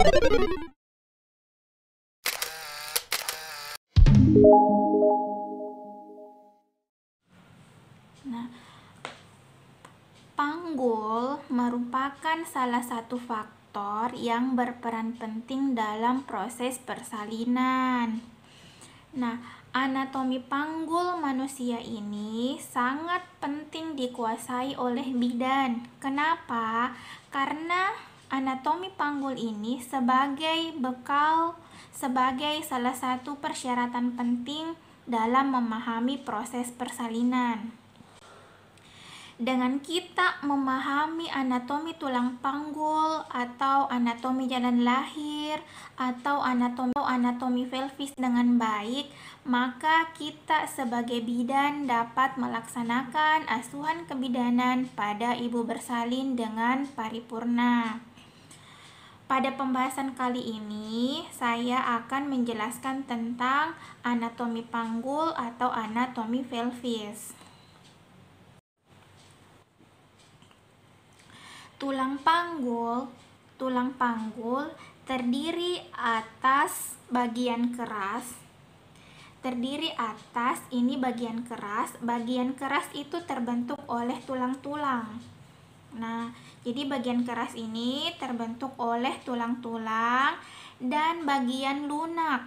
Nah, panggul merupakan salah satu faktor yang berperan penting dalam proses persalinan. Nah, anatomi panggul manusia ini sangat penting dikuasai oleh bidan. Kenapa? Karena anatomi panggul ini sebagai bekal, sebagai salah satu persyaratan penting dalam memahami proses persalinan. Dengan kita memahami anatomi tulang panggul atau anatomi jalan lahir atau anatomi pelvis dengan baik, maka kita sebagai bidan dapat melaksanakan asuhan kebidanan pada ibu bersalin dengan paripurna. Pada pembahasan kali ini, saya akan menjelaskan tentang anatomi panggul atau anatomi pelvis. Tulang panggul terdiri atas bagian keras. Bagian keras itu terbentuk oleh tulang-tulang. Nah, jadi bagian keras ini terbentuk oleh tulang-tulang dan bagian lunak.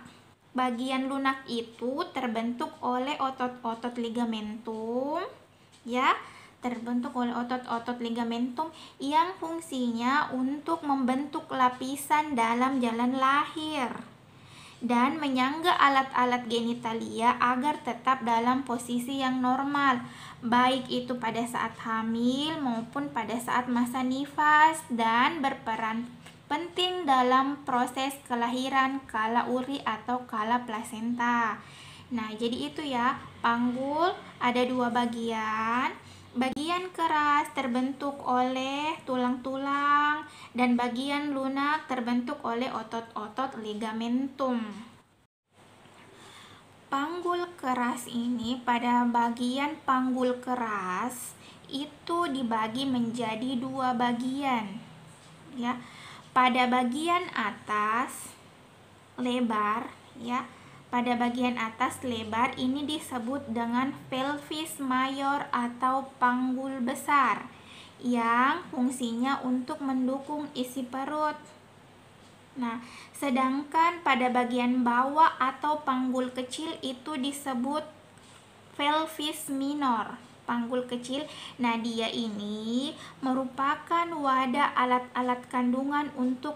Bagian lunak itu terbentuk oleh otot-otot ligamentum, ya. Terbentuk oleh otot-otot ligamentum yang fungsinya untuk membentuk lapisan dalam jalan lahir dan menyangga alat-alat genitalia agar tetap dalam posisi yang normal, baik itu pada saat hamil maupun pada saat masa nifas, dan berperan penting dalam proses kelahiran kala uri atau kala plasenta. Nah, jadi itu ya, panggul ada dua bagian. Bagian keras terbentuk oleh tulang-tulang dan bagian lunak terbentuk oleh otot-otot ligamentum. Panggul keras ini, pada bagian panggul keras itu dibagi menjadi dua bagian, ya. Pada bagian atas lebar, ya. Pada bagian atas lebar ini disebut dengan pelvis mayor atau panggul besar yang fungsinya untuk mendukung isi perut. Nah, sedangkan pada bagian bawah atau panggul kecil itu disebut pelvis minor, panggul kecil. Nah, dia ini merupakan wadah alat-alat kandungan untuk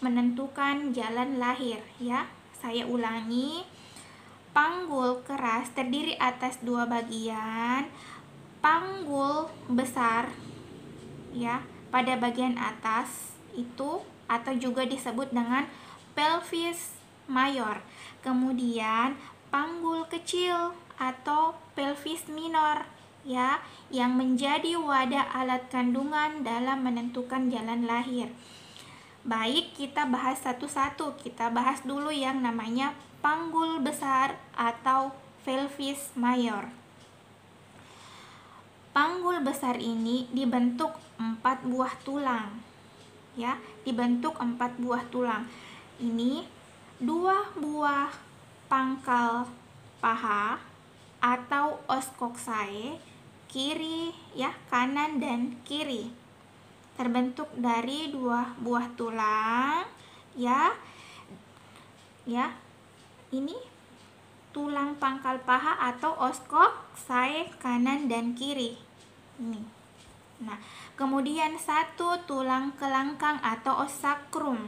menentukan jalan lahir, ya. Saya ulangi, panggul keras terdiri atas dua bagian. Panggul besar, ya, pada bagian atas itu atau juga disebut dengan pelvis mayor. Kemudian panggul kecil atau pelvis minor, ya, yang menjadi wadah alat kandungan dalam menentukan jalan lahir. Baik, kita bahas satu-satu. Kita bahas dulu yang namanya panggul besar atau pelvis mayor. Panggul besar ini dibentuk 4 buah tulang, ya, dibentuk 4 buah tulang. Ini 2 buah pangkal paha atau os coxae, kiri, ya, kanan dan kiri. Terbentuk dari 2 buah tulang, ya. Ini tulang pangkal paha atau os coxae kanan dan kiri. Ini. Nah, kemudian satu tulang kelangkang atau os sacrum.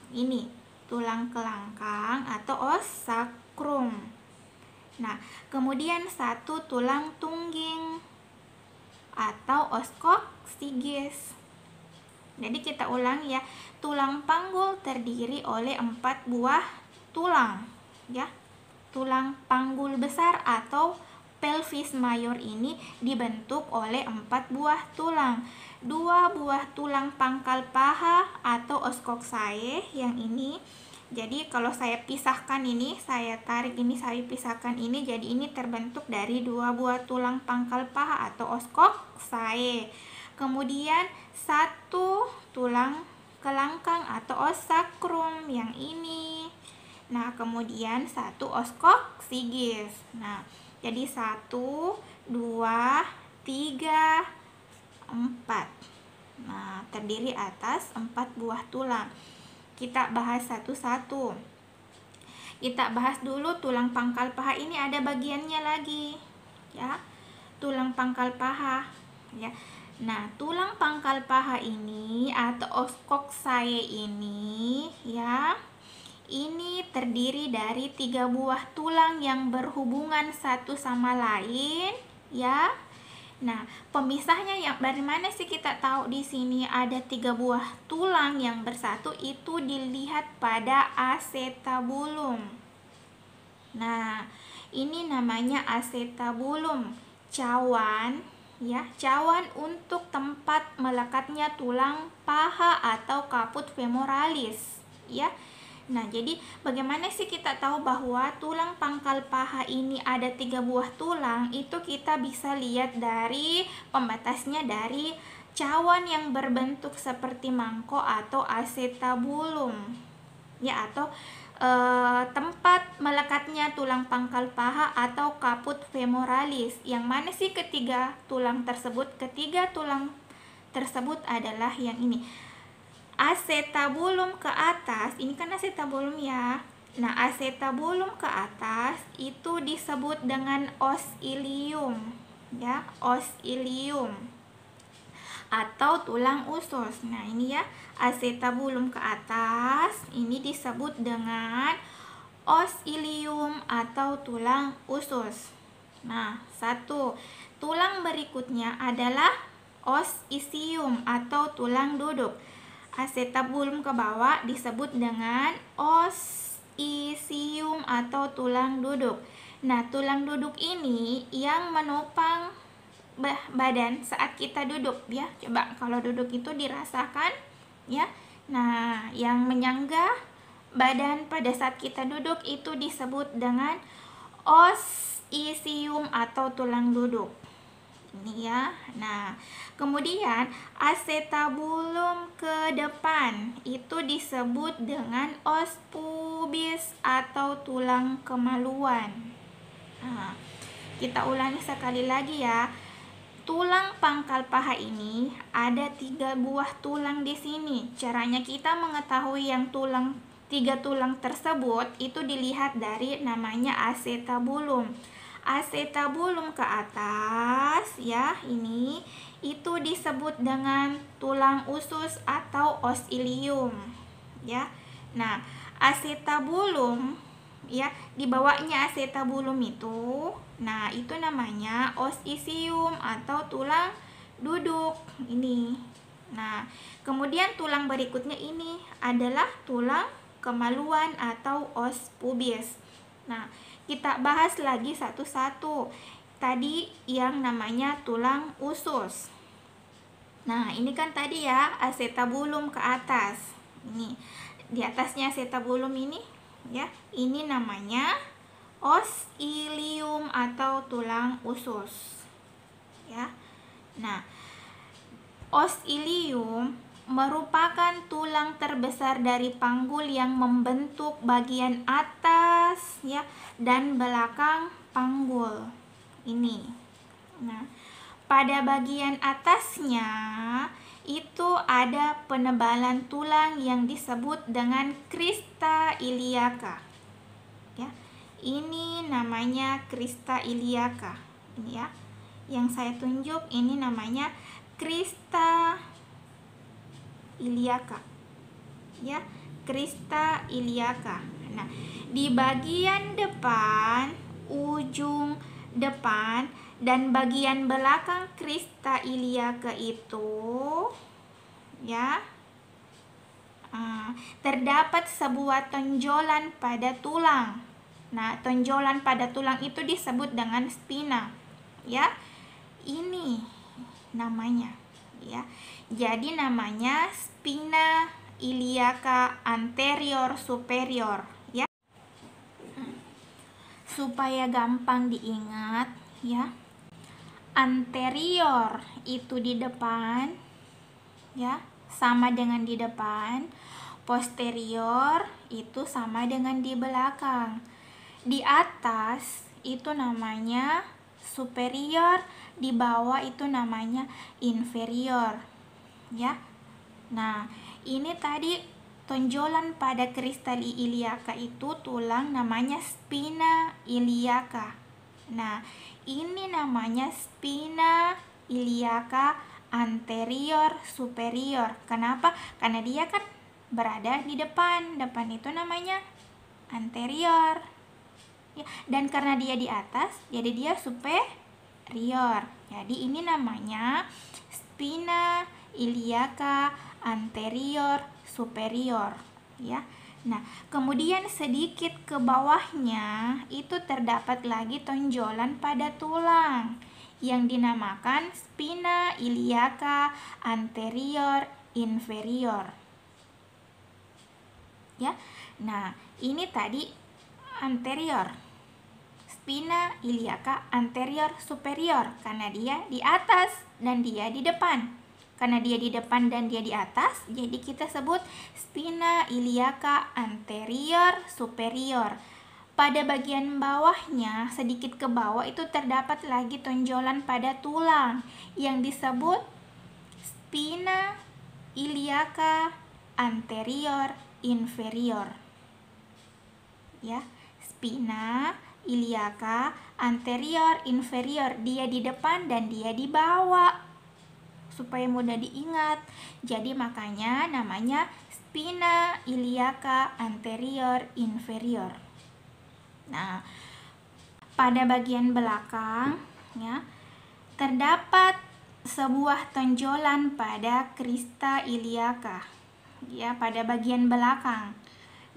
Ini tulang kelangkang atau os sacrum. Nah, kemudian satu tulang tungging atau os coccygeus. Jadi kita ulang ya, tulang panggul terdiri oleh 4 buah tulang, ya. Tulang panggul besar atau pelvis mayor ini dibentuk oleh 4 buah tulang. 2 buah tulang pangkal paha atau os coxae yang ini. Jadi kalau saya pisahkan ini, saya tarik ini, saya pisahkan ini, jadi ini terbentuk dari 2 buah tulang pangkal paha atau os coxae. Kemudian 1 tulang kelangkang atau os sacrum. dalam yang ini. Nah, kemudian 1 os koksigis. Nah, jadi 1, 2, 3, 4. Nah, terdiri atas 4 buah tulang. Kita bahas satu-satu. Kita bahas dulu tulang pangkal paha, ini ada bagiannya lagi. Ya. Tulang pangkal paha, ya. Nah, tulang pangkal paha ini atau os koksae ini, ya. Ini terdiri dari 3 buah tulang yang berhubungan satu sama lain, ya. Nah, pemisahnya yang dari mana sih kita tahu di sini ada 3 buah tulang yang bersatu? Itu dilihat pada acetabulum. Nah, ini namanya acetabulum, cawan, ya, cawan untuk tempat melekatnya tulang paha atau caput femoralis, ya. Nah, jadi bagaimana sih kita tahu bahwa tulang pangkal paha ini ada 3 buah tulang? Itu kita bisa lihat dari pembatasnya dari cawan yang berbentuk seperti mangkok atau acetabulum, ya, atau tempat melekatnya tulang pangkal paha atau caput femoralis. Yang mana sih ketiga tulang tersebut? Ketiga tulang tersebut adalah yang ini. Acetabulum ke atas, ini kan acetabulum ya. Nah, acetabulum ke atas itu disebut dengan os ilium, ya, os ilium atau tulang usus. Nah, ini ya, acetabulum ke atas ini disebut dengan os ilium atau tulang usus. Nah, satu. Tulang berikutnya adalah os isium atau tulang duduk. Acetabulum ke bawah disebut dengan os isium atau tulang duduk. Nah, tulang duduk ini yang menopang badan saat kita duduk, ya. Coba kalau duduk itu dirasakan, ya. Nah, yang menyangga badan pada saat kita duduk itu disebut dengan os isium atau tulang duduk. Ini ya. Nah, kemudian acetabulum ke depan itu disebut dengan os pubis atau tulang kemaluan. Nah, kita ulangi sekali lagi ya. Tulang pangkal paha ini ada 3 buah tulang di sini. Caranya kita mengetahui yang 3 tulang tersebut itu dilihat dari namanya acetabulum. Acetabulum ke atas, ya, ini itu disebut dengan tulang usus atau os ilium, ya. Nah, acetabulum, ya, di bawahnya acetabulum itu, nah, itu namanya os isium atau tulang duduk ini. Nah, kemudian tulang berikutnya ini adalah tulang kemaluan atau os pubis. Nah, kita bahas lagi satu-satu. Tadi yang namanya tulang usus. Nah, ini kan tadi ya acetabulum ke atas. Ini di atasnya acetabulum ini, ya. Ini namanya os ilium atau tulang usus. Ya. Nah, os ilium merupakan tulang terbesar dari panggul yang membentuk bagian atas, ya, dan belakang panggul ini. Nah, pada bagian atasnya itu ada penebalan tulang yang disebut dengan crista iliaca, ya. Ini namanya crista iliaca. Ini ya, yang saya tunjuk ini namanya crista iliaca, ya, crista iliaca. Nah, di bagian depan, ujung depan dan bagian belakang crista iliaca itu, ya, terdapat sebuah tonjolan pada tulang. Nah, tonjolan pada tulang itu disebut dengan spina, ya. Ini namanya, ya. Jadi namanya spina iliaca anterior superior, ya. Supaya gampang diingat, ya. Anterior itu di depan, ya, sama dengan di depan. Posterior itu sama dengan di belakang. Di atas itu namanya superior, di bawah itu namanya inferior. Ya. Nah, ini tadi tonjolan pada kristal iliaka itu tulang namanya spina iliaka. Nah, ini namanya spina iliaka anterior superior. Kenapa? Karena dia kan berada di depan. Depan itu namanya anterior. Ya, dan karena dia di atas, jadi dia superior. Jadi ini namanya spina iliaka anterior superior, ya. Nah, kemudian sedikit ke bawahnya itu terdapat lagi tonjolan pada tulang yang dinamakan spina iliaka anterior inferior. Ya. Nah, ini tadi anterior. Spina iliaka anterior superior karena dia di atas dan dia di depan. Karena dia di depan dan dia di atas, jadi kita sebut spina iliaka anterior superior. Pada bagian bawahnya, sedikit ke bawah itu terdapat lagi tonjolan pada tulang yang disebut spina iliaka anterior inferior. Ya, spina iliaka anterior inferior, dia di depan dan dia di bawah. Supaya mudah diingat. Jadi makanya namanya spina iliaka anterior inferior. Nah, pada bagian belakang ya terdapat sebuah tonjolan pada crista iliaca. Ya, pada bagian belakang.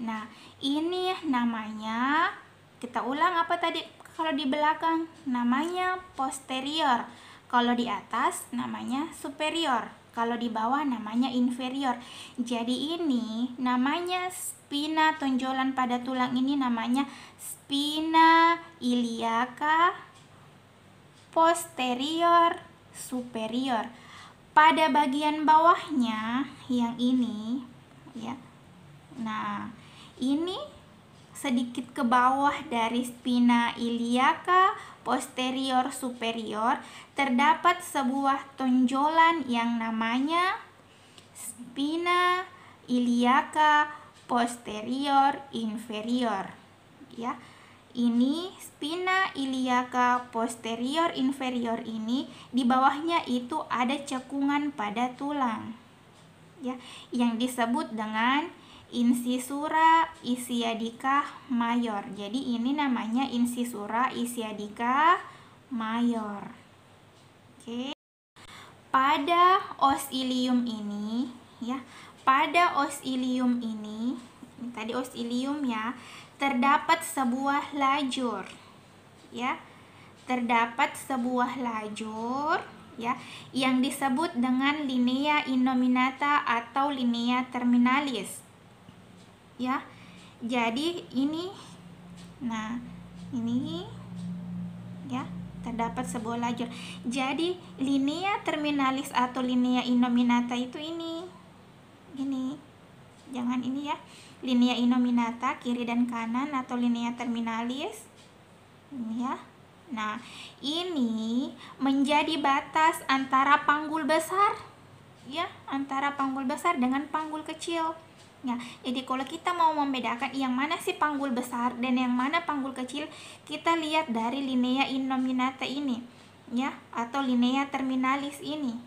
Nah, ini namanya, kita ulang apa tadi kalau di belakang? Namanya posterior. Kalau di atas namanya superior, kalau di bawah namanya inferior. Jadi ini namanya spina, tonjolan pada tulang ini namanya spina iliaca posterior superior. Pada bagian bawahnya yang ini ya. Nah, ini sedikit ke bawah dari spina iliaca posterior superior terdapat sebuah tonjolan yang namanya spina iliaca posterior inferior. Ya. Ini spina iliaca posterior inferior ini di bawahnya itu ada cekungan pada tulang. Ya, yang disebut dengan incisura ischiadica mayor. Jadi ini namanya incisura ischiadica mayor. Oke. Pada os ilium ini ya, pada os ilium ini tadi os ilium ya, terdapat sebuah lajur. Ya. Terdapat sebuah lajur ya yang disebut dengan linea innominata atau linea terminalis. Ya. Jadi ini, nah ini ya terdapat sebuah lajur. Jadi linea terminalis atau linea innominata itu ini, jangan ini ya, linea innominata kiri dan kanan atau linea terminalis ini ya. Nah, ini menjadi batas antara panggul besar ya, antara panggul besar dengan panggul kecil. Ya, jadi kalau kita mau membedakan yang mana sih panggul besar dan yang mana panggul kecil, kita lihat dari linea innominata ini ya, atau linea terminalis ini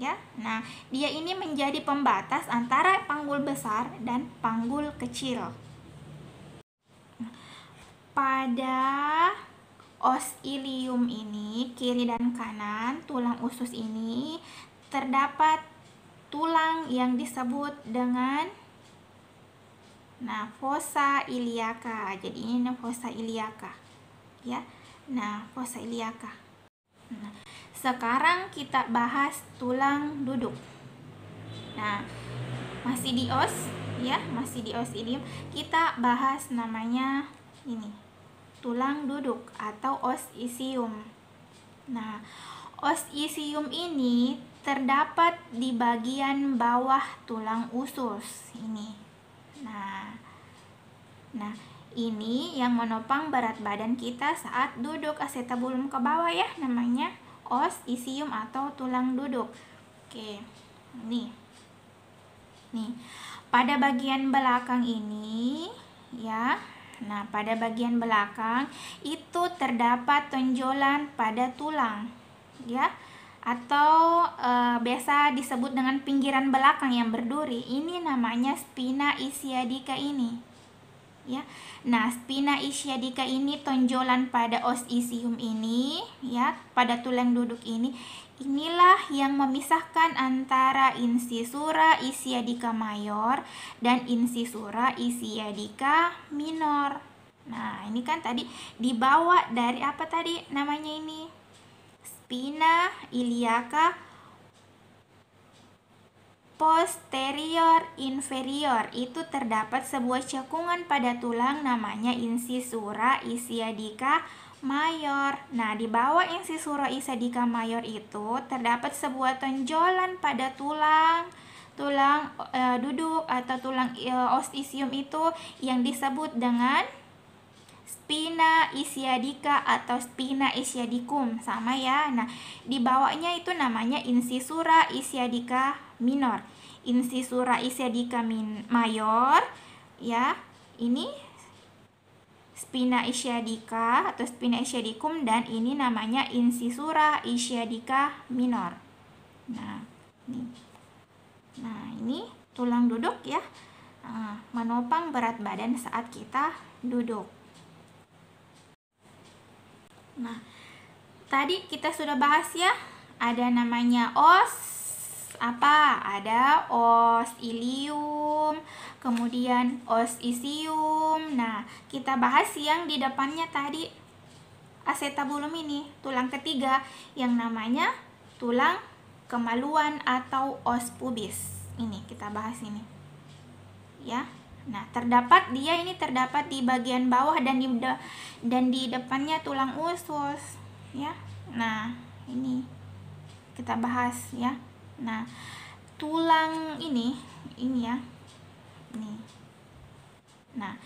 ya. Nah, dia ini menjadi pembatas antara panggul besar dan panggul kecil. Pada os ilium ini, kiri dan kanan tulang usus ini terdapat tulang yang disebut dengan fossa iliaca. Jadi ini fossa iliaca ya. Nah, fossa iliaca. Nah, sekarang kita bahas tulang duduk. Nah, masih di os ya, masih di os ilium. Kita bahas namanya ini, tulang duduk atau os isium. Nah, os isium ini terdapat di bagian bawah tulang usus ini. Nah, ini yang menopang berat badan kita saat duduk. Acetabulum ke bawah ya, namanya os isium atau tulang duduk. Oke, nih. Pada bagian belakang ini ya. Nah, pada bagian belakang itu terdapat tonjolan pada tulang ya, atau biasa disebut dengan pinggiran belakang yang berduri. Ini namanya spina ischiadica ini ya. Nah, spina ischiadica ini tonjolan pada os isium ini ya, pada tulang duduk ini. Inilah yang memisahkan antara incisura ischiadica mayor dan incisura ischiadica minor. Nah, ini kan tadi dibawa dari apa tadi namanya ini? Spina iliaca posterior inferior. Itu terdapat sebuah cekungan pada tulang namanya incisura ischiadica mayor. Nah, di bawah incisura ischiadica mayor itu terdapat sebuah tonjolan pada tulang duduk atau tulang os isium itu yang disebut dengan spina ischiadica atau spina ischiadicum, sama ya. Nah, di bawahnya itu namanya incisura ischiadica minor. Incisura ischiadica mayor ya, ini spina ischiadica atau spina ischiadicum, dan ini namanya incisura ischiadica minor. Nah, ini tulang duduk ya, menopang berat badan saat kita duduk. Nah, tadi kita sudah bahas ya, ada namanya os apa? Ada os ilium, kemudian os isium. Nah, kita bahas yang di depannya tadi, acetabulum ini, tulang ketiga yang namanya tulang kemaluan atau os pubis. Ini kita bahas ini. Ya. Nah, terdapat di bagian bawah dan di depannya tulang usus ya. Nah, ini kita bahas ya. Nah, tulang ini ya. Nah,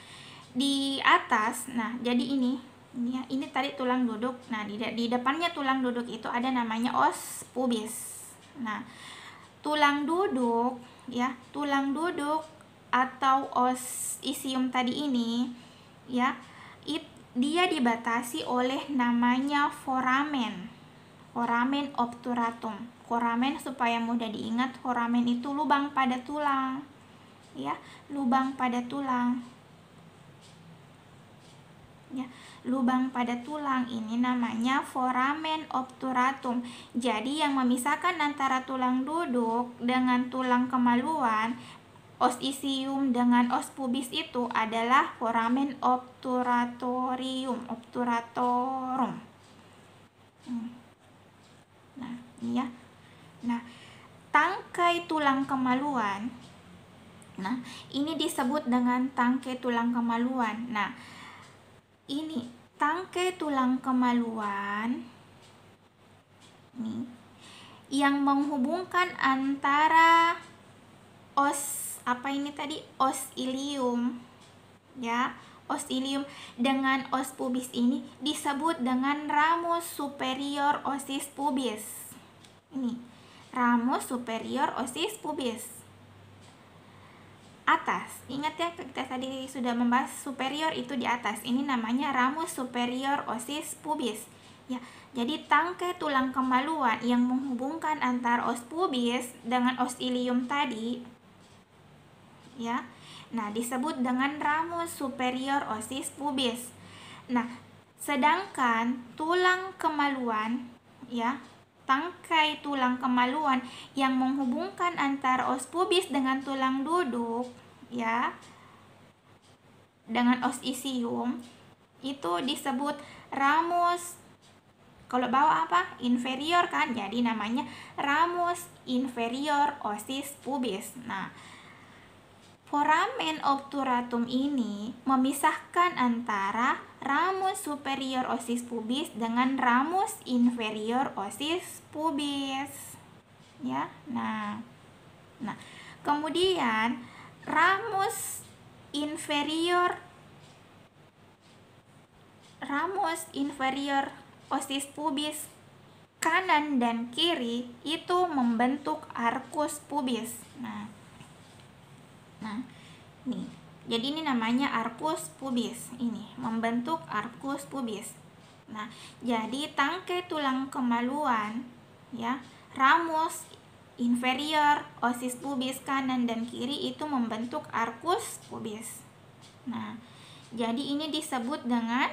di atas, jadi ini ya, ini tadi tulang duduk. Nah, di depannya tulang duduk itu ada namanya os pubis. Nah, tulang duduk atau os isium tadi ini ya, dia dibatasi oleh namanya foramen obturatum. Foramen supaya mudah diingat, foramen itu lubang pada tulang ya, lubang pada tulang ya, lubang pada tulang ini namanya foramen obturatum. Jadi yang memisahkan antara tulang duduk dengan tulang kemaluan, os isium dengan os pubis itu adalah foramen obturatorum. Nah, ini ya. Nah, tangkai tulang kemaluan. Nah, ini disebut dengan tangkai tulang kemaluan. Nah, ini tangkai tulang kemaluan nih, yang menghubungkan antara os os ilium ya, os ilium dengan os pubis ini disebut dengan ramus superior osis pubis. Ini ramus superior osis pubis. Atas, ingat ya, kita tadi sudah membahas superior itu di atas. Ini namanya ramus superior osis pubis ya. Jadi tangkai tulang kemaluan yang menghubungkan antara os pubis dengan os ilium tadi ya, nah disebut dengan ramus superior osis pubis. Nah, sedangkan tulang kemaluan ya, tangkai tulang kemaluan yang menghubungkan antara os pubis dengan tulang duduk ya, dengan os isium itu disebut ramus, kalau bawah apa? Inferior kan, jadi namanya ramus inferior osis pubis. Nah, foramen obturatum ini memisahkan antara ramus superior osis pubis dengan ramus inferior osis pubis. ya. Nah, kemudian ramus inferior osis pubis kanan dan kiri itu membentuk arcus pubis. Nah, nih. Jadi ini namanya arcus pubis. Ini membentuk arcus pubis. Nah, jadi tangkai tulang kemaluan, ya, ramus inferior osis pubis kanan dan kiri itu membentuk arcus pubis. Nah, jadi ini disebut dengan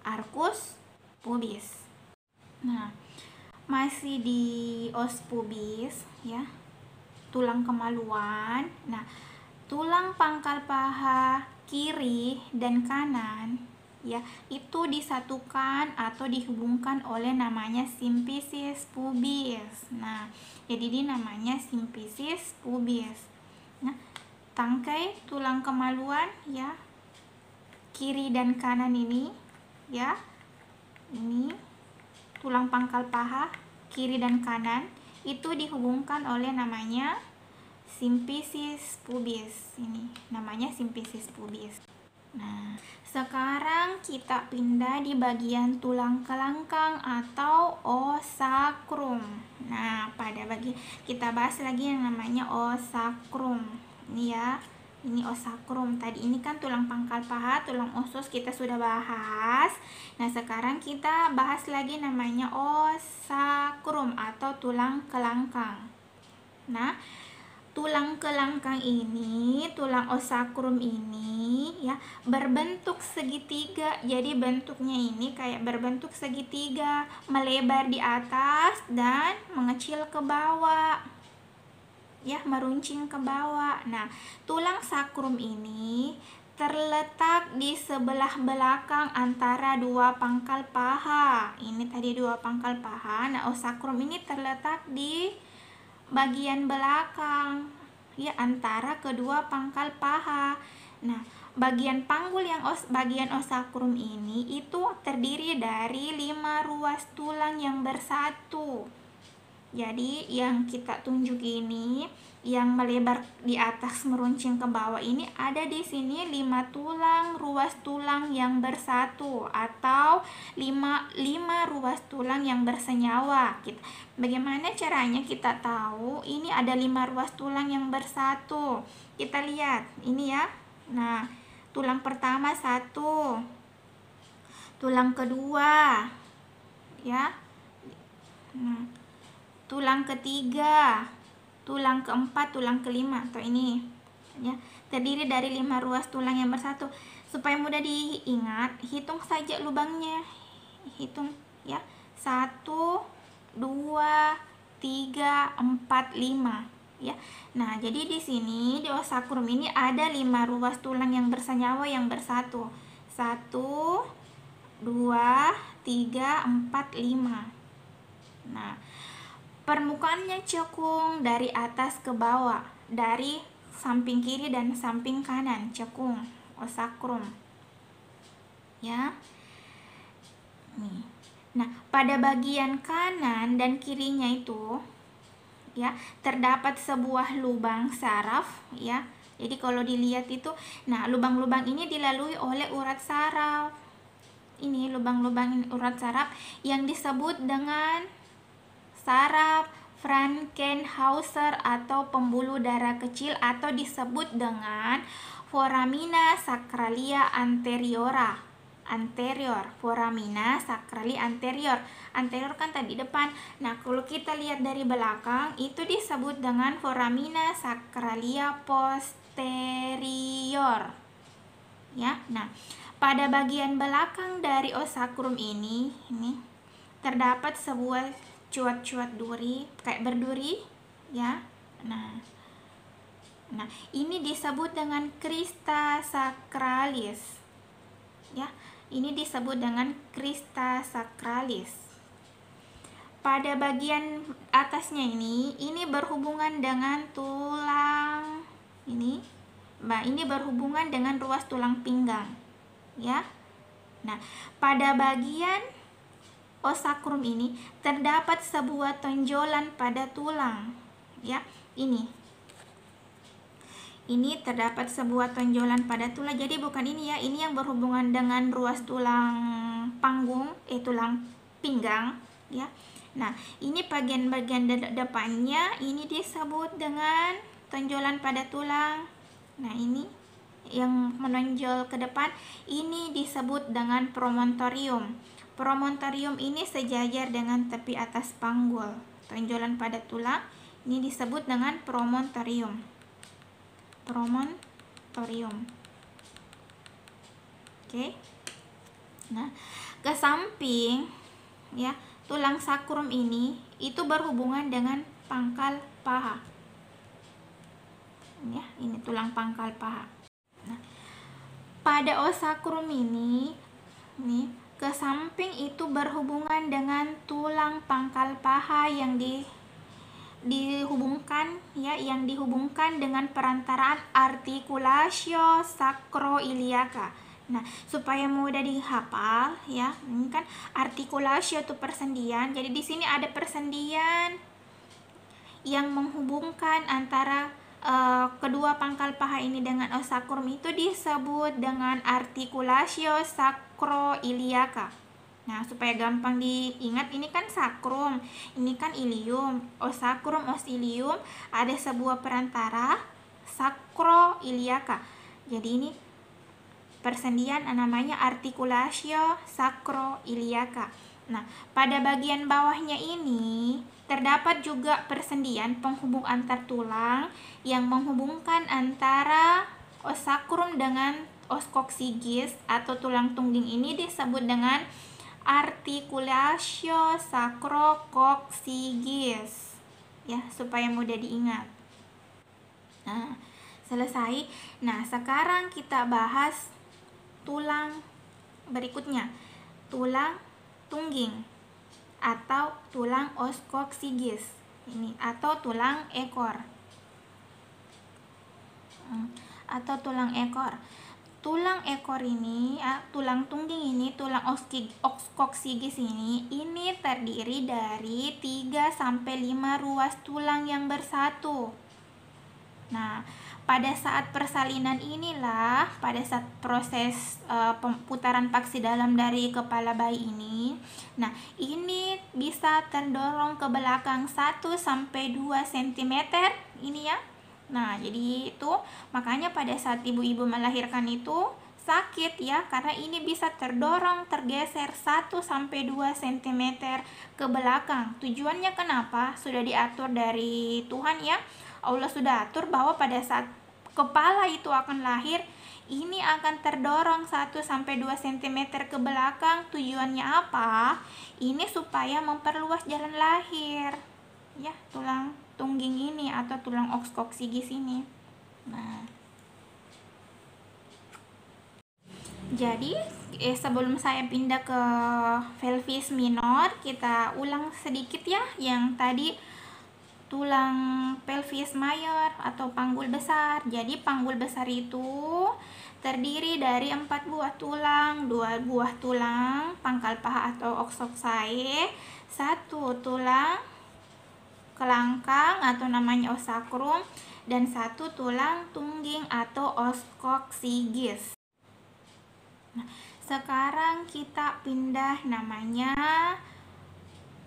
arcus pubis. Nah, masih di os pubis, ya, tulang kemaluan. Nah, tulang pangkal paha kiri dan kanan, ya, itu disatukan atau dihubungkan oleh namanya simfisis pubis. Nah, jadi ini namanya simfisis pubis. Nah, tangkai tulang kemaluan, ya, kiri dan kanan ini, ya, ini tulang pangkal paha kiri dan kanan itu dihubungkan oleh namanya simfisis pubis. Ini namanya simfisis pubis. Nah, sekarang kita pindah di bagian tulang kelangkang atau os sacrum. Nah, kita bahas lagi yang namanya os sacrum. Ini ya, ini os sacrum. Tadi ini kan tulang pangkal paha, tulang usus kita sudah bahas. Nah, sekarang kita bahas lagi namanya os sacrum atau tulang kelangkang. Nah, tulang kelangkang ini, tulang os sacrum ini, ya, berbentuk segitiga. Jadi bentuknya ini kayak berbentuk segitiga, melebar di atas dan mengecil ke bawah, ya, meruncing ke bawah. Nah, tulang sacrum ini terletak di sebelah belakang antara dua pangkal paha. Ini tadi dua pangkal paha. Nah, os sacrum ini terletak di bagian belakang, ya, antara kedua pangkal paha. Nah, bagian os sacrum ini itu terdiri dari 5 ruas tulang yang bersatu. Jadi yang kita tunjuk ini, yang melebar di atas meruncing ke bawah ini, ada di sini 5 ruas tulang yang bersatu atau 5 ruas tulang yang bersenyawa. Bagaimana caranya kita tahu ini ada 5 ruas tulang yang bersatu? Kita lihat ini ya. Nah, tulang pertama 1, tulang kedua, ya. Nah, tulang ketiga, tulang keempat, tulang kelima, atau ini, ya, terdiri dari 5 ruas tulang yang bersatu. Supaya mudah diingat, hitung saja lubangnya. Hitung, ya. 1, 2, 3, 4, 5, ya. Nah, jadi di sini di os sacrum ini ada 5 ruas tulang yang bersenyawa yang bersatu. 1, 2, 3, 4, 5. Nah, permukaannya cekung dari atas ke bawah, dari samping kiri dan samping kanan, cekung os sacrum, ya. Nih. Nah, pada bagian kanan dan kirinya itu, ya, terdapat sebuah lubang saraf, ya. Jadi kalau dilihat itu, nah, lubang-lubang ini dilalui oleh urat saraf. Ini lubang-lubang urat saraf yang disebut dengan saraf Frankenhauser atau pembuluh darah kecil, atau disebut dengan foramina sacralia anterior, foramina sacrali anterior. Anterior kan tadi depan. Nah, kalau kita lihat dari belakang itu disebut dengan foramina sacralia posterior, ya. Nah, pada bagian belakang dari os sacrum ini terdapat sebuah cuat-cuat duri, kayak berduri, ya. Nah, ini disebut dengan crista sacralis, ya. Ini disebut dengan crista sacralis. Pada bagian atasnya ini berhubungan dengan tulang ini. Nah, ini berhubungan dengan ruas tulang pinggang, ya. Nah, pada bagian osakrum ini terdapat sebuah tonjolan pada tulang, ya. Ini terdapat sebuah tonjolan pada tulang. Jadi bukan ini ya, ini yang berhubungan dengan ruas tulang panggung, tulang pinggang, ya. Nah, ini bagian-bagian depannya ini disebut dengan tonjolan pada tulang. Nah, ini yang menonjol ke depan ini disebut dengan promontorium. Promontorium ini sejajar dengan tepi atas panggul. Tonjolan pada tulang ini disebut dengan promontorium. Oke. Nah, ke samping ya, tulang sakrum ini itu berhubungan dengan pangkal paha. Ya, ini tulang pangkal paha. Nah, pada osakrum ini nih, ke samping itu berhubungan dengan tulang pangkal paha yang dihubungkan dengan perantaraan artikulatio sacroiliaca. Nah, supaya mudah dihafal ya, ini kan artikulatio itu persendian. Jadi di sini ada persendian yang menghubungkan antara kedua pangkal paha ini dengan osakrum itu disebut dengan artikulatio sacroiliaca. Nah, supaya gampang diingat, ini kan sakrum, ini kan ilium, osakrum, osilium, ada sebuah perantara sacroiliaca. Jadi ini persendian namanya artikulatio sacroiliaca. Nah, pada bagian bawahnya ini terdapat juga persendian penghubung antar tulang yang menghubungkan antara osakrum dengan os coccygeus atau tulang tungging. Ini disebut dengan artikulatio sacrococcygeus, ya, supaya mudah diingat. Nah, selesai. Nah, sekarang kita bahas tulang berikutnya, tulang tungging atau tulang os coccygeus ini, atau tulang ekor. Tulang ekor ini, tulang tungging ini, tulang os coccygeus ini terdiri dari 3-5 ruas tulang yang bersatu. Nah, pada saat persalinan inilah, pada saat proses putaran paksi dalam dari kepala bayi ini, nah ini bisa terdorong ke belakang 1-2 cm ini ya. Nah, jadi itu makanya pada saat ibu-ibu melahirkan itu sakit ya, karena ini bisa terdorong, tergeser 1-2 cm ke belakang. Tujuannya kenapa? Sudah diatur dari Tuhan ya. Allah sudah atur bahwa pada saat kepala itu akan lahir, ini akan terdorong 1-2 cm ke belakang. Tujuannya apa? Ini supaya memperluas jalan lahir ya, tulang tungging ini atau tulang os coccygeus ini. Nah, jadi sebelum saya pindah ke pelvis minor, kita ulang sedikit ya yang tadi tulang pelvis mayor atau panggul besar. Jadi panggul besar itu terdiri dari 4 buah tulang, 2 buah tulang pangkal paha atau oxoczae, 1 tulang kelangkang atau namanya osakrum, dan 1 tulang tungging atau os coccygeus. Nah, sekarang kita pindah namanya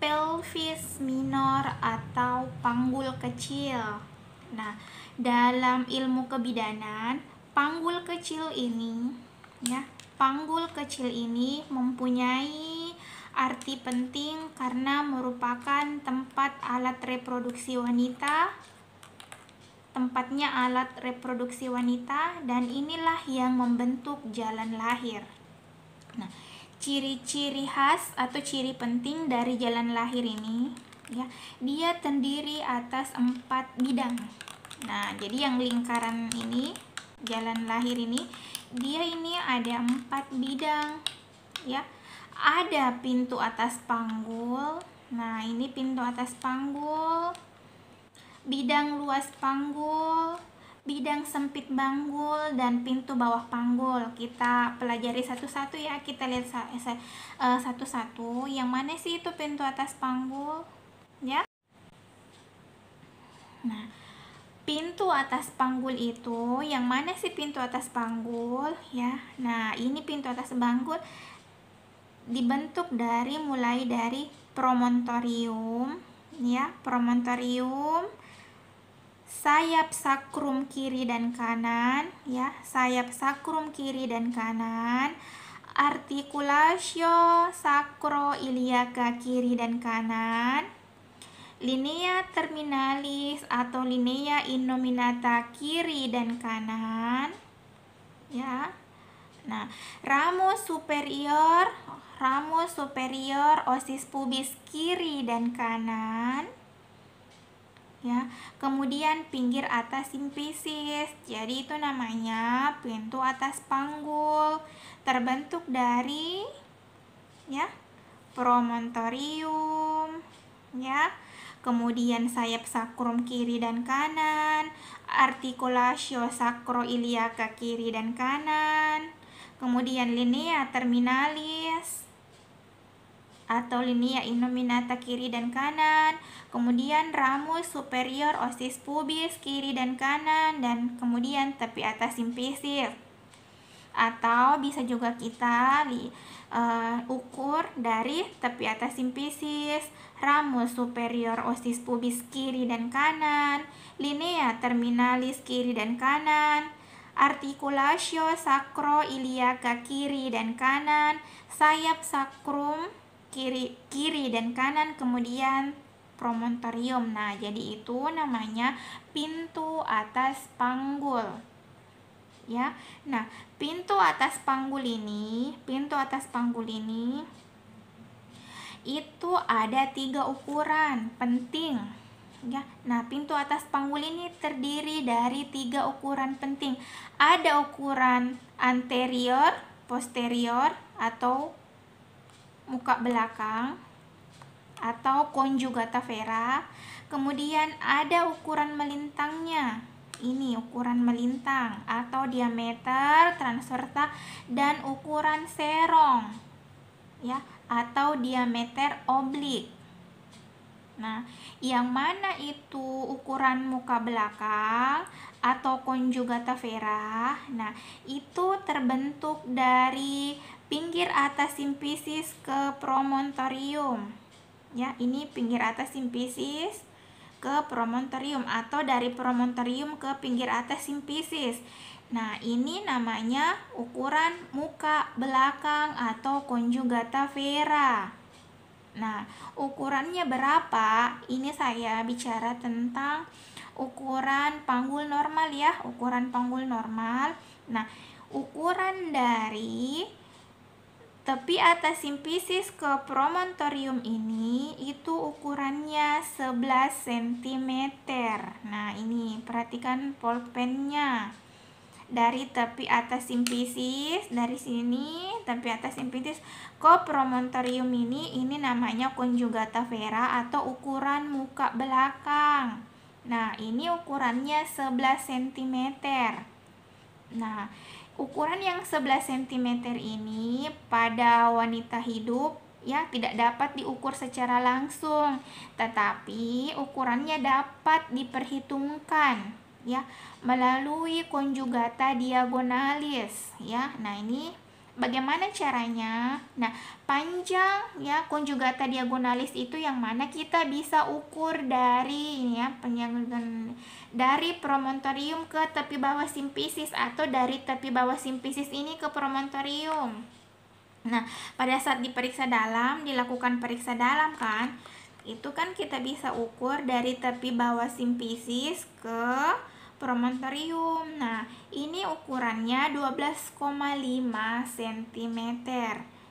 pelvis minor atau panggul kecil. Nah, dalam ilmu kebidanan, panggul kecil ini ya, panggul kecil ini mempunyai arti penting karena merupakan tempat alat reproduksi wanita, tempatnya alat reproduksi wanita, dan inilah yang membentuk jalan lahir. Nah, ciri-ciri khas atau ciri penting dari jalan lahir ini ya, dia terdiri atas 4 bidang. Nah, jadi yang lingkaran ini, jalan lahir ini, dia ini ada 4 bidang ya. Ada pintu atas panggul. Nah, ini pintu atas panggul, bidang luas panggul, bidang bidang sempit panggul dan pintu bawah panggul. Kita pelajari satu-satu ya, kita lihat satu-satu. Yang mana sih itu pintu atas panggul? Ya. Nah, pintu atas panggul itu, yang mana sih pintu atas panggul? Ya, nah ini pintu atas panggul dibentuk mulai dari promontorium, ya, promontorium, sayap sakrum kiri dan kanan, ya, sayap sakrum kiri dan kanan, artikulatio sacroiliaca kiri dan kanan, linea terminalis atau linea innominata kiri dan kanan, ya. Nah, ramus superior osis pubis kiri dan kanan, ya. Kemudian pinggir atas simfisis. Jadi itu namanya pintu atas panggul, terbentuk dari, ya, promontorium, ya. Kemudian sayap sakrum kiri dan kanan, artikulatio sacroiliaca kiri dan kanan, kemudian linea terminalis atau linea innominata kiri dan kanan, kemudian ramus superior osis pubis kiri dan kanan, dan kemudian tepi atas simfisis. Atau bisa juga kita ukur dari tepi atas simfisis, ramus superior osis pubis kiri dan kanan, linea terminalis kiri dan kanan, artikulatio sacroiliaca kiri dan kanan, sayap sakrum kiri dan kanan, kemudian promontorium. Nah, jadi itu namanya pintu atas panggul, ya. Nah, pintu atas panggul ini itu ada 3 ukuran penting, ya. Nah, pintu atas panggul ini terdiri dari 3 ukuran penting. Ada ukuran anterior, posterior atau muka belakang atau conjugata vera. Kemudian ada ukuran melintangnya. Ini ukuran melintang atau diameter transversa, dan ukuran serong, ya, atau diameter oblik. Nah, yang mana itu ukuran muka belakang atau conjugata vera? Nah, itu terbentuk dari pinggir atas simfisis ke promontorium, ya. Ini pinggir atas simfisis ke promontorium atau dari promontorium ke pinggir atas simfisis. Nah, ini namanya ukuran muka belakang atau conjugata vera. Nah, ukurannya berapa? Ini saya bicara tentang ukuran panggul normal, ya, ukuran panggul normal. Nah, ukuran dari tepi atas simfisis ke promontorium ini itu ukurannya 11 cm. Nah, ini perhatikan pulpennya. Dari tepi atas simfisis, dari sini tepi atas simfisis ke promontorium ini namanya conjugata vera atau ukuran muka belakang. Nah, ini ukurannya 11 cm. Nah, ukuran yang 11 cm ini pada wanita hidup, ya, tidak dapat diukur secara langsung, tetapi ukurannya dapat diperhitungkan, ya, melalui conjugata diagonalis, ya. Nah, ini bagaimana caranya? Nah, panjang, ya, conjugata diagonalis itu yang mana kita bisa ukur dari ini, ya, dari promontorium ke tepi bawah simfisis atau dari tepi bawah simfisis ini ke promontorium. Nah, pada saat dilakukan periksa dalam kan, itu kan kita bisa ukur dari tepi bawah simfisis ke promontorium. Nah, ini ukurannya 12,5 cm.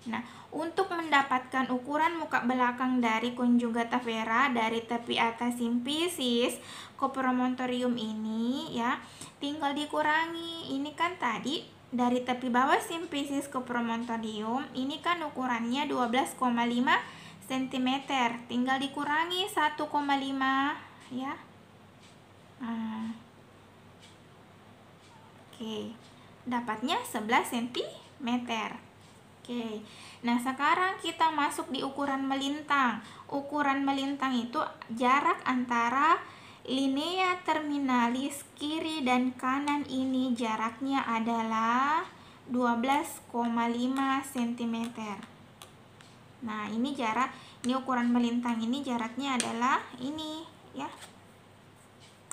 Nah, untuk mendapatkan ukuran muka belakang dari conjugata vera dari tepi atas simfisis ke promontorium ini, ya, tinggal dikurangi. Ini kan tadi dari tepi bawah simfisis ke promontorium, ini kan ukurannya 12,5 cm. Tinggal dikurangi 1,5, ya. Nah, Oke, dapatnya 11 cm. Oke, nah sekarang kita masuk di ukuran melintang. Ukuran melintang itu jarak antara linea terminalis kiri dan kanan ini jaraknya adalah 12,5 cm. Nah, ini ukuran melintang ini jaraknya adalah ini ya.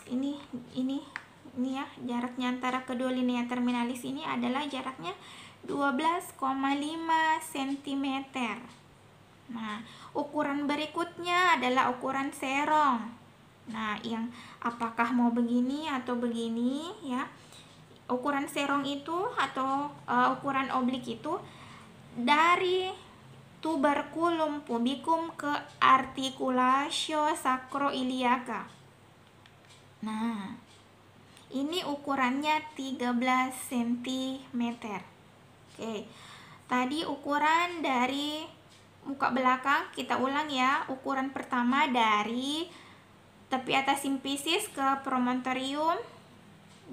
Ini ya, jaraknya antara kedua linea terminalis ini adalah jaraknya 12,5 cm. Nah, ukuran berikutnya adalah ukuran serong. Nah, yang apakah mau begini atau begini ya. Ukuran serong itu atau ukuran oblik itu dari tuberculum pubicum ke articulatio sacroiliaca. Nah, ini ukurannya 13 cm. Oke, tadi ukuran dari muka belakang, kita ulang ya. Ukuran pertama dari tepi atas simfisis ke promontorium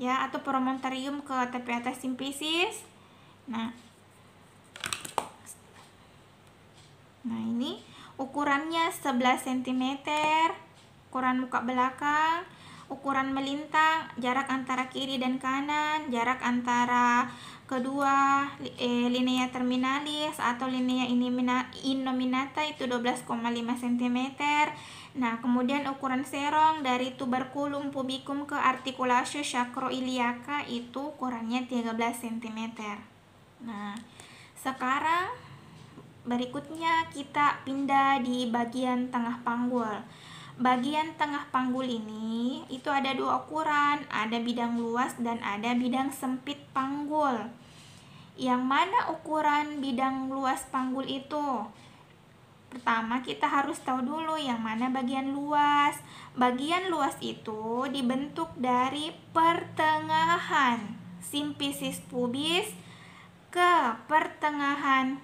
ya, atau promontorium ke tepi atas simfisis. Nah ini ukurannya 11 cm. Ukuran muka belakang. Ukuran melintang, jarak antara kiri dan kanan, jarak antara kedua linea terminalis atau linea innominata itu 12,5 cm. Nah, kemudian ukuran serong dari tuberculum pubicum ke articulatio sacroiliaca itu ukurannya 13 cm. Nah, sekarang berikutnya kita pindah di bagian tengah panggul. Bagian tengah panggul ini itu ada dua ukuran, ada bidang luas dan ada bidang sempit panggul. Yang mana ukuran bidang luas panggul itu? Pertama kita harus tahu dulu yang mana bagian luas. Bagian luas itu dibentuk dari pertengahan simfisis pubis ke pertengahan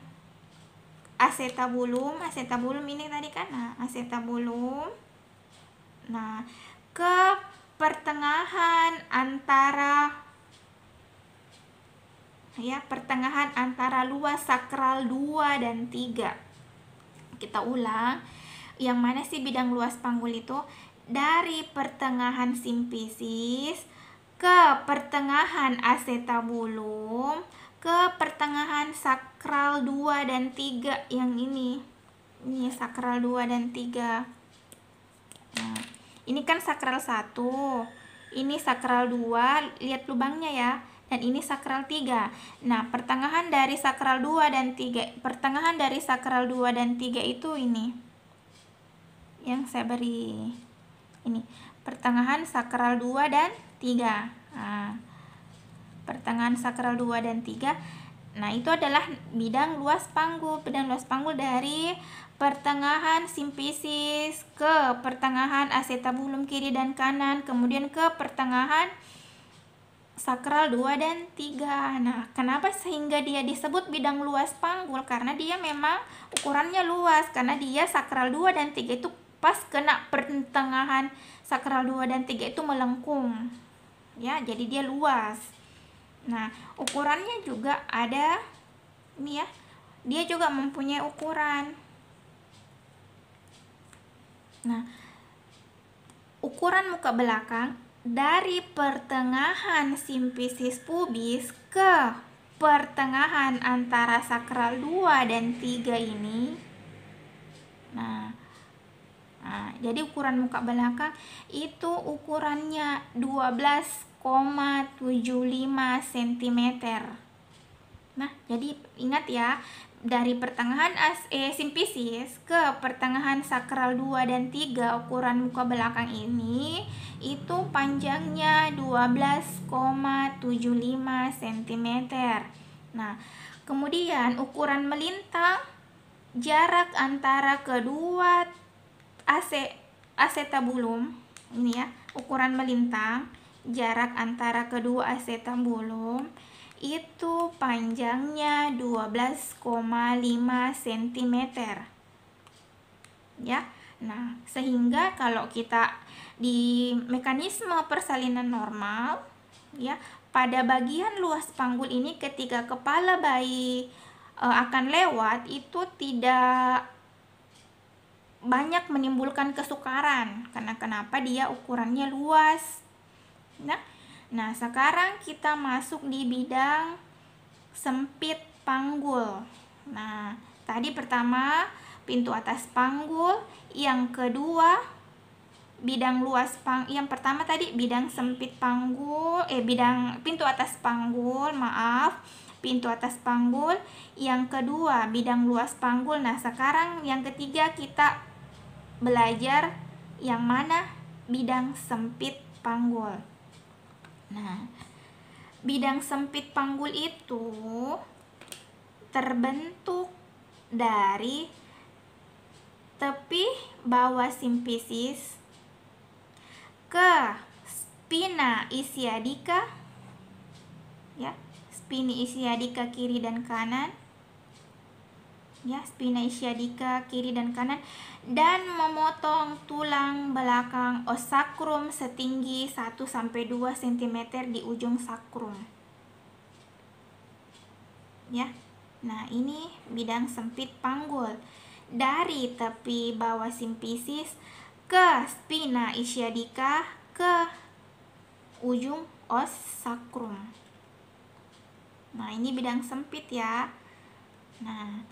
acetabulum. Acetabulum ini tadi kan, acetabulum. Nah, ke pertengahan antara luas sakral 2 dan 3. Kita ulang, yang mana sih bidang luas panggul itu? Dari pertengahan simfisis ke pertengahan acetabulum ke pertengahan sakral 2 dan 3 yang ini. Ini sakral 2 dan 3. Nah, ini kan sakral 1, ini sakral 2, lihat lubangnya ya. Dan ini sakral 3. Nah, pertengahan dari sakral 2 dan 3, pertengahan dari sakral 2 dan 3 itu ini. Yang saya beri ini, pertengahan sakral 2 dan 3. Nah, pertengahan sakral 2 dan 3. Nah, itu adalah bidang luas panggul. Bidang luas panggul dari pertengahan simfisis ke pertengahan acetabulum kiri dan kanan, kemudian ke pertengahan sakral 2 dan 3. Nah, kenapa sehingga dia disebut bidang luas panggul? Karena dia memang ukurannya luas, karena dia sakral 2 dan 3 itu pas kena pertengahan sakral 2 dan 3 itu melengkung. Ya, jadi dia luas. Nah, ukurannya juga ada ini ya. Dia juga mempunyai ukuran. Nah, ukuran muka belakang dari pertengahan simfisis pubis ke pertengahan antara sakral 2 dan 3 ini. Nah, jadi ukuran muka belakang itu ukurannya 12,75 cm. Nah, jadi ingat ya, dari pertengahan simfisis ke pertengahan sakral 2 dan 3 ukuran muka belakang ini itu panjangnya 12,75 cm. Nah, kemudian ukuran melintang, jarak antara kedua acetabulum ini ya, ukuran melintang, jarak antara kedua acetabulum itu panjangnya 12,5 cm ya. Nah, sehingga kalau kita di mekanisme persalinan normal ya. Pada bagian luas panggul ini ketika kepala bayi akan lewat itu tidak banyak menimbulkan kesukaran karena kenapa dia ukurannya luas. Nah, sekarang kita masuk di bidang sempit panggul. Nah, tadi pertama pintu atas panggul, yang kedua bidang luas yang pertama tadi bidang sempit panggul, bidang pintu atas panggul, pintu atas panggul, yang kedua bidang luas panggul. Nah, sekarang yang ketiga kita belajar yang mana bidang sempit panggul. Nah, bidang sempit panggul itu terbentuk dari tepi bawah simfisis ke spina ischiadica, ya, spina ischiadica kiri dan kanan, ya, spina ischiadica kiri dan kanan, dan memotong tulang belakang os sacrum setinggi 1-2 cm di ujung sakrum, ya. Nah, ini bidang sempit panggul dari tepi bawah simfisis ke spina ischiadica ke ujung os sacrum. Nah, ini bidang sempit ya. Nah,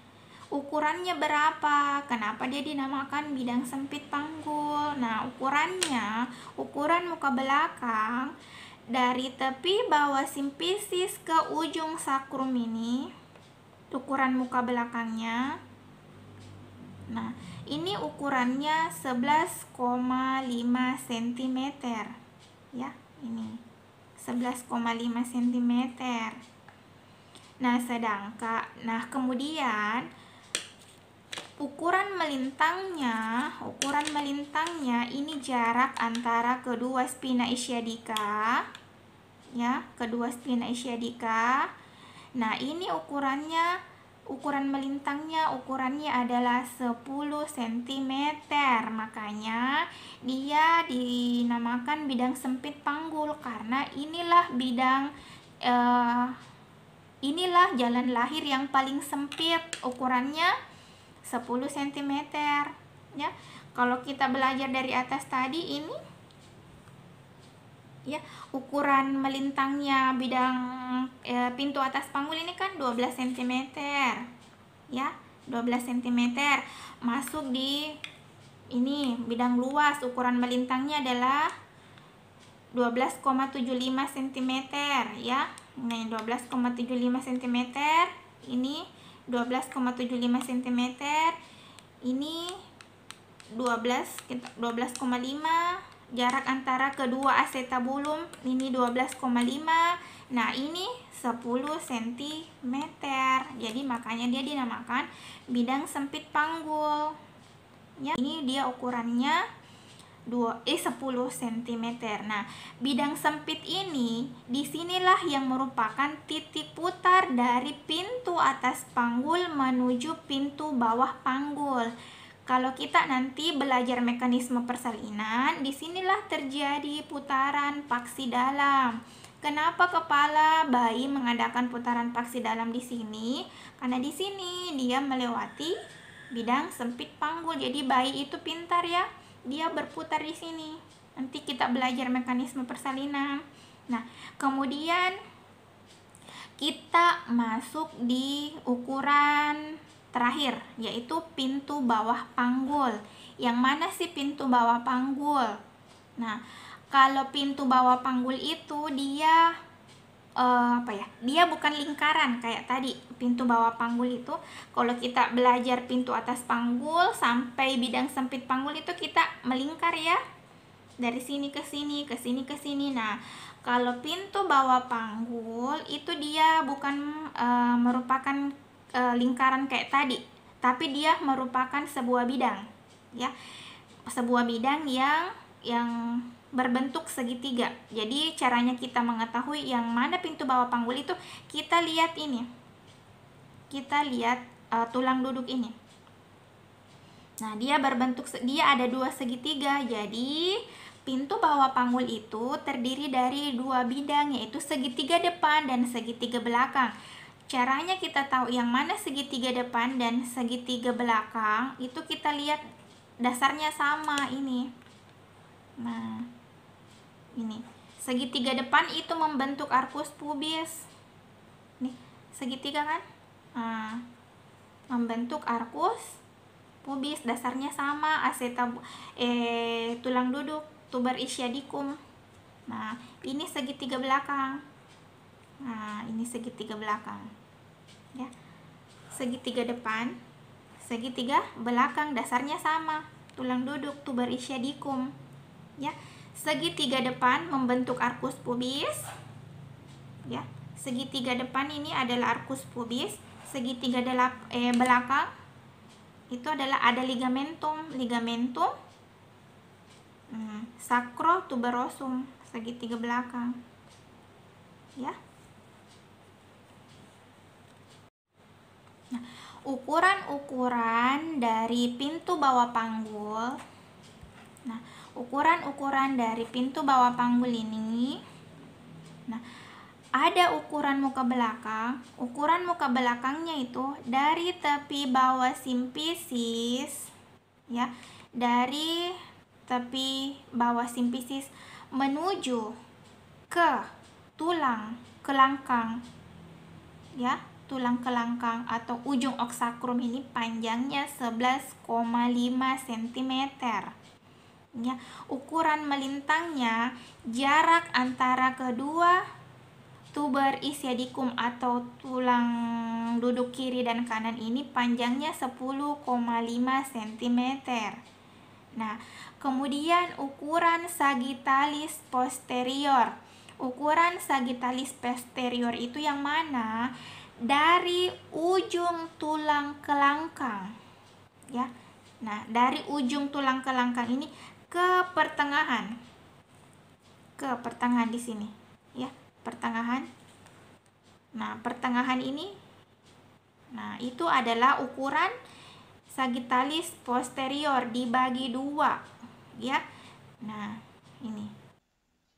ukurannya berapa? Kenapa dia dinamakan bidang sempit panggul? Nah, ukuran muka belakang dari tepi bawah simfisis ke ujung sakrum ini, ukuran muka belakangnya. Nah, ini ukurannya 11,5 cm, ya. Ini 11,5 cm. Nah, kemudian ukuran melintangnya ini jarak antara kedua spina ischiadica, ya, kedua spina ischiadica. Nah, ini ukuran melintangnya ukurannya adalah 10 cm. Makanya dia dinamakan bidang sempit panggul karena inilah jalan lahir yang paling sempit, ukurannya 10 cm, ya. Kalau kita belajar dari atas tadi ini, ya, ukuran melintangnya bidang pintu atas panggul ini kan 12 cm, ya, 12 cm. Masuk di ini bidang luas, ukuran melintangnya adalah 12,75 cm, ya. Nah, 12,75 cm, ini 12,75 cm, ini 12,5. Jarak antara kedua acetabulum ini 12,5. Nah, ini 10 cm. Jadi makanya dia dinamakan bidang sempit panggul, ya. Ini dia ukurannya 10 cm. Nah, bidang sempit ini disinilah yang merupakan titik putar dari pintu atas panggul menuju pintu bawah panggul. Kalau kita nanti belajar mekanisme persalinan, disinilah terjadi putaran paksi dalam. Kenapa kepala bayi mengadakan putaran paksi dalam di sini? Karena di sini dia melewati bidang sempit panggul. Jadi bayi itu pintar ya, dia berputar di sini. Nanti kita belajar mekanisme persalinan. Nah, kemudian kita masuk di ukuran terakhir, yaitu pintu bawah panggul. Yang mana sih pintu bawah panggul? Nah, kalau pintu bawah panggul itu dia dia bukan lingkaran kayak tadi. Pintu bawah panggul itu kalau kita belajar pintu atas panggul sampai bidang sempit panggul itu kita melingkar ya, dari sini ke sini, ke sini ke sini. Nah, kalau pintu bawah panggul itu dia bukan merupakan lingkaran kayak tadi, tapi dia merupakan sebuah bidang, ya, sebuah bidang yang berbentuk segitiga. Jadi caranya kita mengetahui yang mana pintu bawah panggul itu, kita lihat ini, kita lihat tulang duduk ini. Nah, dia berbentuk, dia ada dua segitiga. Jadi pintu bawah panggul itu terdiri dari dua bidang, yaitu segitiga depan dan segitiga belakang. Caranya kita tahu yang mana segitiga depan dan segitiga belakang, itu kita lihat dasarnya sama ini. Nah, ini. Segitiga depan itu membentuk arkus pubis. Nih, segitiga kan? Nah, membentuk arkus pubis, dasarnya sama, tulang duduk, tuber ischiadicum. Nah, ini segitiga belakang. Nah, ini segitiga belakang. Ya. Segitiga depan, segitiga belakang, dasarnya sama, tulang duduk, tuber ischiadicum. Ya. Segitiga depan membentuk arkus pubis. Ya. Segitiga depan ini adalah arkus pubis, segitiga belakang itu adalah ada ligamentum sacrotuberosum, segitiga belakang. Ya. Nah, ukuran-ukuran dari pintu bawah panggul. Nah, ukuran-ukuran dari pintu bawah panggul ini. Nah, ada ukuran muka belakang. Ukuran muka belakangnya itu dari tepi bawah simpisis, ya, dari tepi bawah simpisis menuju ke tulang kelangkang, ya, tulang kelangkang atau ujung oksakrum ini panjangnya 11,5 cm. Ya, ukuran melintangnya jarak antara kedua tuber ischiadicum atau tulang duduk kiri dan kanan ini panjangnya 10,5 cm. Nah, kemudian ukuran sagittalis posterior. Ukuran sagittalis posterior itu yang mana? Dari ujung tulang kelangkang. Ya. Nah, dari ujung tulang kelangkang ini ke pertengahan. Ke pertengahan di sini, ya. Pertengahan. Nah, pertengahan ini, nah, itu adalah ukuran sagittalis posterior dibagi 2, ya. Nah, ini.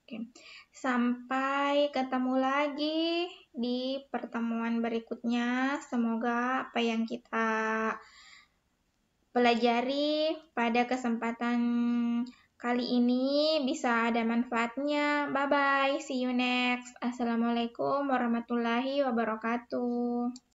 Oke. Sampai ketemu lagi di pertemuan berikutnya. Semoga apa yang kita pelajari pada kesempatan kali ini bisa ada manfaatnya. Bye-bye. See you next. Assalamualaikum warahmatullahi wabarakatuh.